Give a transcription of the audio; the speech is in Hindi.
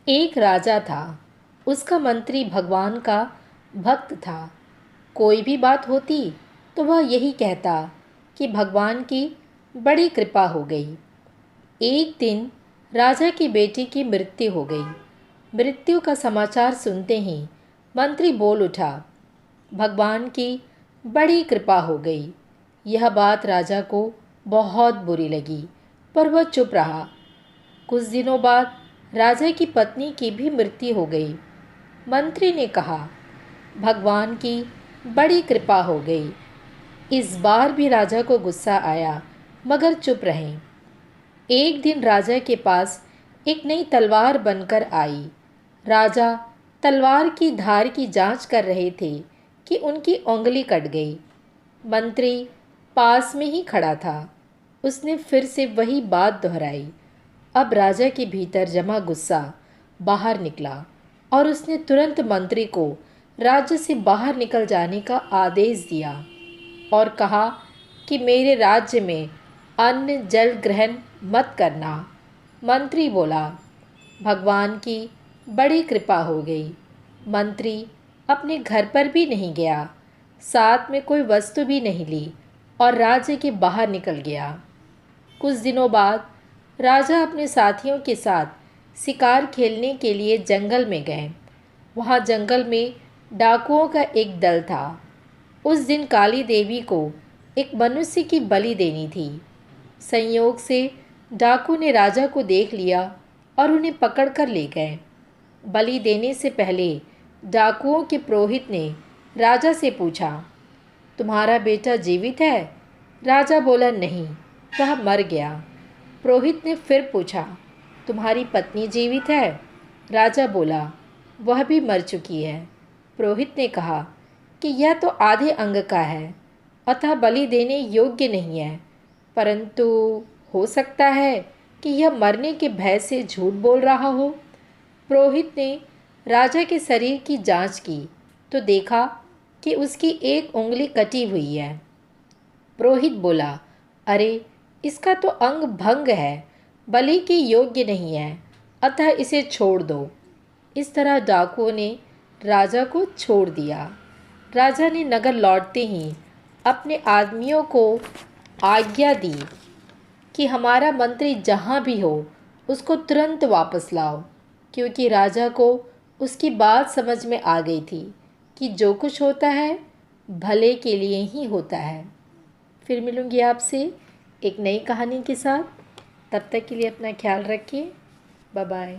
एक राजा था। उसका मंत्री भगवान का भक्त था। कोई भी बात होती तो वह यही कहता कि भगवान की बड़ी कृपा हो गई। एक दिन राजा की बेटी की मृत्यु हो गई। मृत्यु का समाचार सुनते ही मंत्री बोल उठा, भगवान की बड़ी कृपा हो गई। यह बात राजा को बहुत बुरी लगी, पर वह चुप रहा। कुछ दिनों बाद राजा की पत्नी की भी मृत्यु हो गई। मंत्री ने कहा, भगवान की बड़ी कृपा हो गई। इस बार भी राजा को गुस्सा आया, मगर चुप रहे। एक दिन राजा के पास एक नई तलवार बनकर आई। राजा तलवार की धार की जांच कर रहे थे कि उनकी उंगली कट गई। मंत्री पास में ही खड़ा था। उसने फिर से वही बात दोहराई। अब राजा के भीतर जमा गुस्सा बाहर निकला और उसने तुरंत मंत्री को राज्य से बाहर निकल जाने का आदेश दिया और कहा कि मेरे राज्य में अन्न जल ग्रहण मत करना। मंत्री बोला, भगवान की बड़ी कृपा हो गई। मंत्री अपने घर पर भी नहीं गया, साथ में कोई वस्तु भी नहीं ली और राज्य के बाहर निकल गया। कुछ दिनों बाद राजा अपने साथियों के साथ शिकार खेलने के लिए जंगल में गए। वहाँ जंगल में डाकुओं का एक दल था। उस दिन काली देवी को एक मनुष्य की बलि देनी थी। संयोग से डाकू ने राजा को देख लिया और उन्हें पकड़ कर ले गए। बलि देने से पहले डाकुओं के पुरोहित ने राजा से पूछा, तुम्हारा बेटा जीवित है? राजा बोला, नहीं, वह मर गया। पुरोहित ने फिर पूछा, तुम्हारी पत्नी जीवित है? राजा बोला, वह भी मर चुकी है। पुरोहित ने कहा कि यह तो आधे अंग का है, अतः बलि देने योग्य नहीं है, परंतु हो सकता है कि यह मरने के भय से झूठ बोल रहा हो। पुरोहित ने राजा के शरीर की जांच की तो देखा कि उसकी एक उंगली कटी हुई है। पुरोहित बोला, अरे, इसका तो अंग भंग है, बलि के योग्य नहीं है, अतः इसे छोड़ दो। इस तरह डाकुओं ने राजा को छोड़ दिया। राजा ने नगर लौटते ही अपने आदमियों को आज्ञा दी कि हमारा मंत्री जहाँ भी हो उसको तुरंत वापस लाओ, क्योंकि राजा को उसकी बात समझ में आ गई थी कि जो कुछ होता है भले के लिए ही होता है। फिर मिलूँगी आपसे एक नई कहानी के साथ। तब तक के लिए अपना ख्याल रखिए। Bye bye.